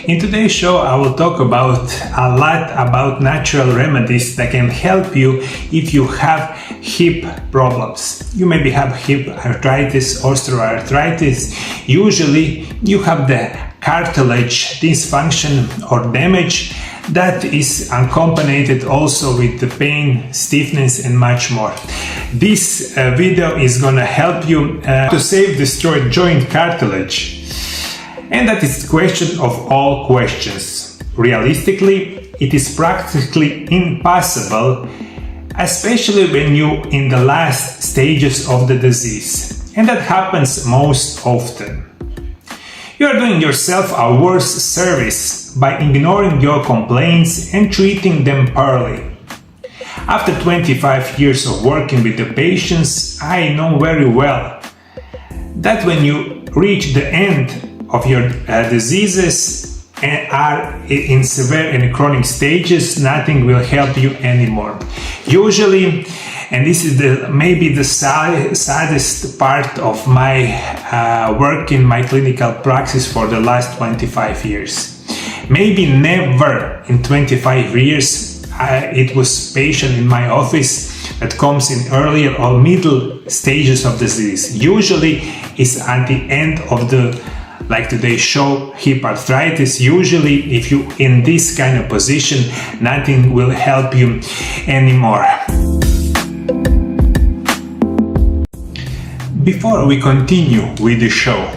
In today's show, I will talk a lot about natural remedies that can help you if you have hip problems. You maybe have hip arthritis, osteoarthritis. Usually you have the cartilage dysfunction or damage that is accompanied also with the pain, stiffness and much more. This video is gonna help you to save destroyed joint cartilage. And that is the question of all questions. Realistically, it is practically impossible, especially when you're in the last stages of the disease. And that happens most often. You are doing yourself a worse service by ignoring your complaints and treating them poorly. After 25 years of working with the patients, I know very well that when you reach the end of your diseases and are in severe and chronic stages, nothing will help you anymore. Usually, and this is maybe the saddest part of my work in my clinical practice for the last 25 years. Maybe never in 25 years it was patient in my office that comes in earlier or middle stages of disease. Usually it's at the end of the, like today's show, hip arthritis. Usually if you in this kind of position, nothing will help you anymore. Before we continue with the show,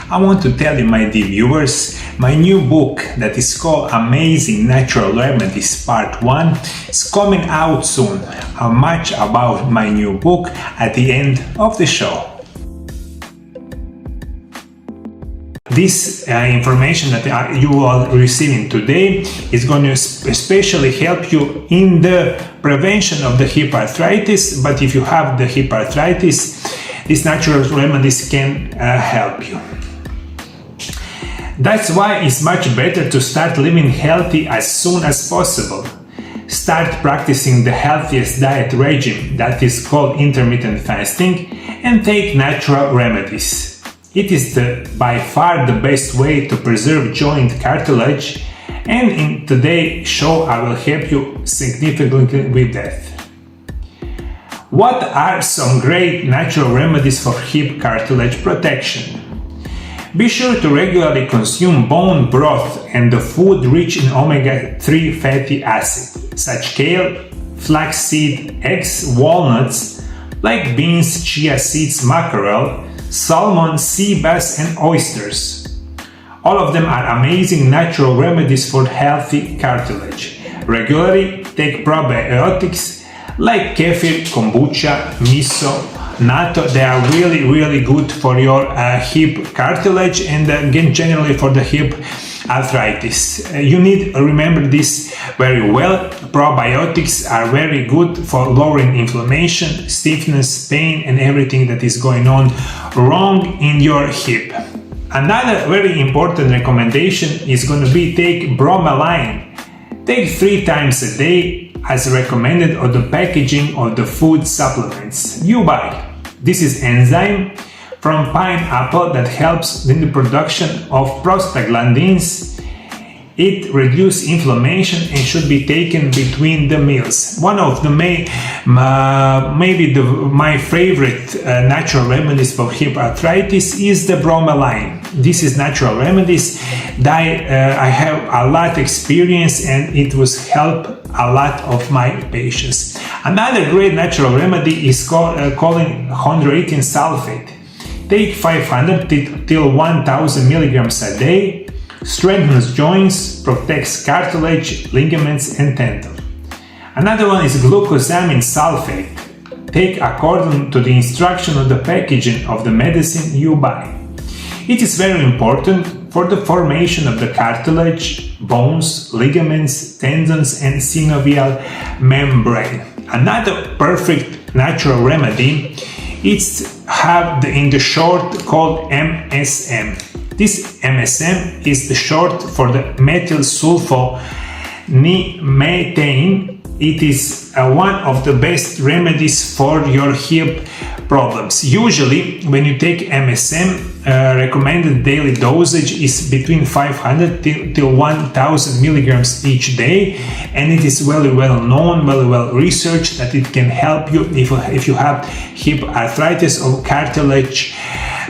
I want to tell you, my dear viewers, my new book that is called Amazing Natural Remedies Part 1 is coming out soon. Much about my new book at the end of the show. This information that you are receiving today is going to especially help you in the prevention of the hip arthritis, but if you have the hip arthritis, these natural remedies can help you. That's why it's much better to start living healthy as soon as possible. Start practicing the healthiest diet regime that is called intermittent fasting and take natural remedies. It is by far the best way to preserve joint cartilage, and in today's show I will help you significantly with that. What are some great natural remedies for hip cartilage protection? Be sure to regularly consume bone broth and the food rich in omega-3 fatty acid, such kale, flaxseed, eggs, walnuts, like beans, chia seeds, mackerel, salmon, sea bass and oysters. All of them are amazing natural remedies for healthy cartilage. Regularly take probiotics like kefir, kombucha, miso, natto. They are really good for your hip cartilage and again generally for the hip arthritis. You need to remember this very well. Probiotics are very good for lowering inflammation, stiffness, pain and everything that is going on wrong in your hip. Another very important recommendation is going to be take bromelain. Take 3 times a day as recommended on the packaging of the food supplements you buy. This is enzyme from pineapple that helps in the production of prostaglandins. It reduces inflammation and should be taken between the meals. One of the my favorite natural remedies for hip arthritis is the bromelain. This is natural remedies that I have a lot experience and it was help a lot of my patients. Another great natural remedy is called chondroitin sulfate. Take 500 till 1000 milligrams a day. Strengthens joints, protects cartilage, ligaments and tendon. Another one is glucosamine sulfate. Take according to the instruction of the packaging of the medicine you buy. It is very important for the formation of the cartilage, bones, ligaments, tendons and synovial membrane. Another perfect natural remedy is in the short called MSM. This MSM is the short for the methylsulfonimethane. It is one of the best remedies for your hip problems. Usually when you take MSM, recommended daily dosage is between 500 till 1000 milligrams each day, and it is very well known, very well researched that it can help you if you have hip arthritis or cartilage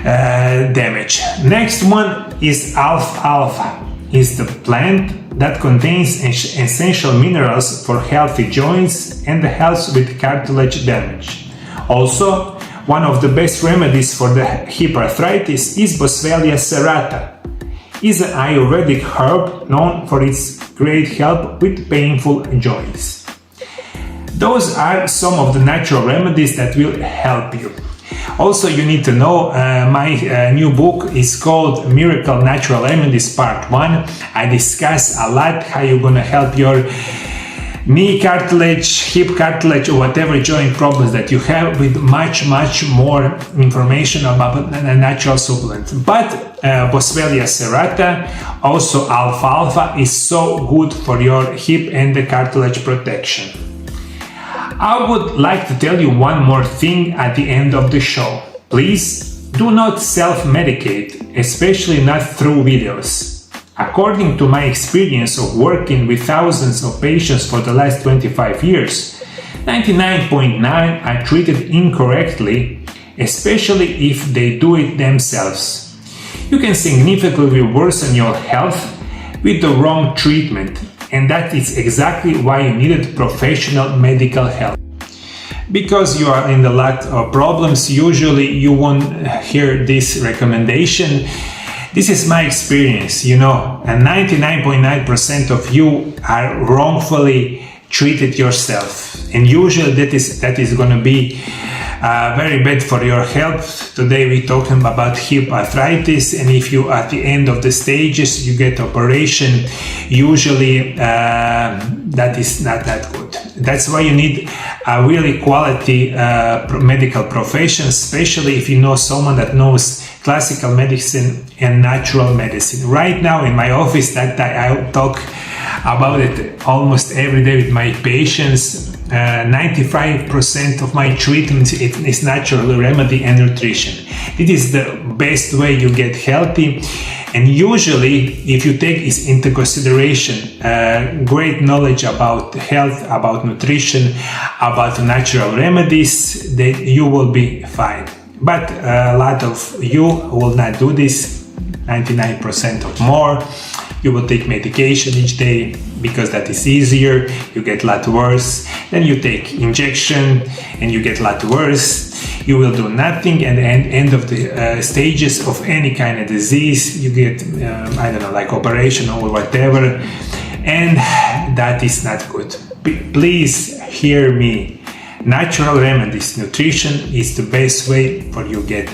damage. Next one is alfalfa. Is the plant that contains essential minerals for healthy joints and helps with cartilage damage. Also, one of the best remedies for the hip arthritis is Boswellia serrata. Is an Ayurvedic herb known for its great help with painful joints. Those are some of the natural remedies that will help you. Also, you need to know my new book is called Miracle Natural Remedies Part 1. I discuss a lot how you're gonna help your knee cartilage, hip cartilage, or whatever joint problems that you have with much more information about natural supplements. But Boswellia serrata, also alfalfa, is so good for your hip and the cartilage protection. I would like to tell you one more thing at the end of the show. Please do not self-medicate, especially not through videos. According to my experience of working with thousands of patients for the last 25 years, 99.9% are treated incorrectly, especially if they do it themselves. You can significantly worsen your health with the wrong treatment, and that is exactly why you needed professional medical help. Because you are in a lot of problems, usually you won't hear this recommendation. This is my experience, and 99.9% of you are wrongfully treated yourself, and usually that is going to be very bad for your health. Today we're talking about hip arthritis, and if you at the end of the stages you get operation, usually that is not that good. That's why you need a really quality medical profession, especially if you know someone that knows classical medicine and natural medicine. Right now in my office, that I talk about it almost every day with my patients. 95% of my treatment is natural remedy and nutrition. It is the best way you get healthy, and usually if you take this into consideration, great knowledge about health, about nutrition, about natural remedies, then you will be fine. But a lot of you will not do this, 99% or more. You will take medication each day because that is easier, you get a lot worse. Then you take injection and you get a lot worse. You will do nothing, and at the end of the stages of any kind of disease, you get, like operation or whatever, and that is not good. Please hear me. Natural remedies, nutrition is the best way for you get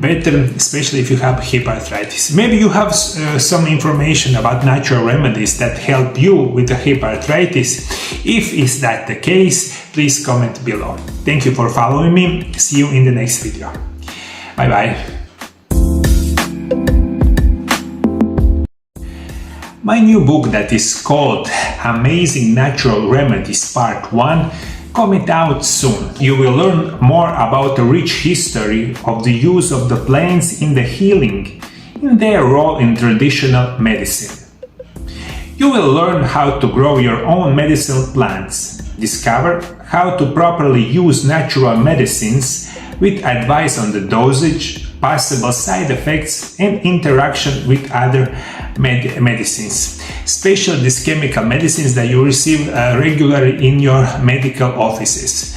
better, especially if you have hip arthritis. Maybe you have some information about natural remedies that help you with the hip arthritis. If is that the case, please comment below. Thank you for following me. See you in the next video. Bye bye. My new book that is called Amazing Natural Remedies Part 1 coming out soon. You will learn more about the rich history of the use of the plants in the healing, in their role in traditional medicine. You will learn how to grow your own medicinal plants, discover how to properly use natural medicines with advice on the dosage, possible side effects, and interaction with other medicines, especially these chemical medicines that you receive regularly in your medical offices.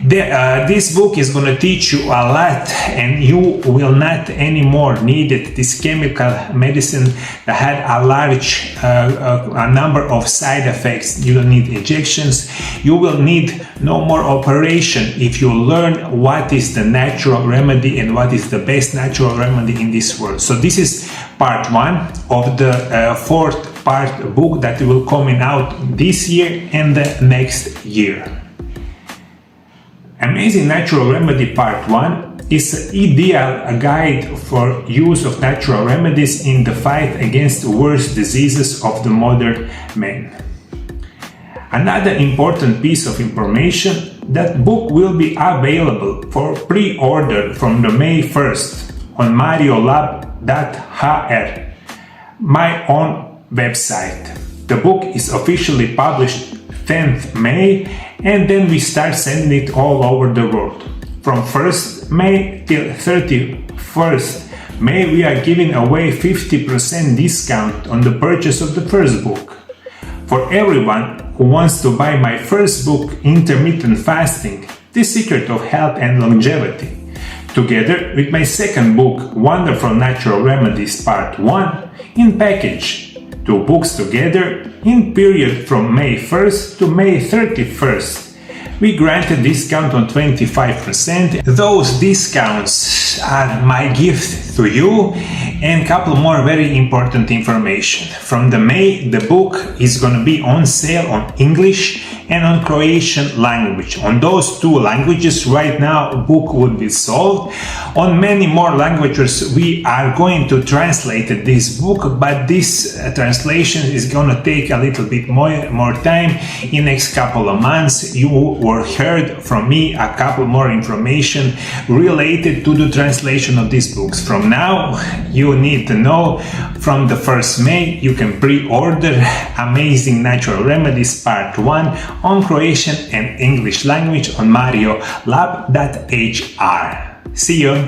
This book is going to teach you a lot, and you will not anymore need this chemical medicine that had a large a number of side effects. You don't need injections. You will need no more operation if you learn what is the natural remedy and what is the best natural remedy in this world. So this is part 1 of the 4th part book that will come out this year and the next year. Amazing Natural Remedy Part 1 is an ideal guide for use of natural remedies in the fight against the worst diseases of the modern man. Another important piece of information, that book will be available for pre-order from the May 1st on MarioLab.hr, my own website. The book is officially published 10th May, and then we start sending it all over the world. From 1st May till 31st May, we are giving away 50% discount on the purchase of the first book. For everyone who wants to buy my first book, Intermittent Fasting, The Secret of Health and Longevity, together with my second book, Wonderful Natural Remedies Part 1, in package. 2 books together in period from May 1st to May 31st. We grant a discount on 25%. Those discounts are my gift to you, and a couple more very important information. From the May, the book is going to be on sale on English and on Croatian language. On those 2 languages right now, a book would be sold. On many more languages we are going to translate this book, but this translation is going to take a little bit more time. In next couple of months you will heard from me a couple more information related to the translation of these books. From now you need to know, from the 1st May you can pre-order Amazing Natural Remedies Part 1 on Croatian and English language on MarioLab.hr. See you!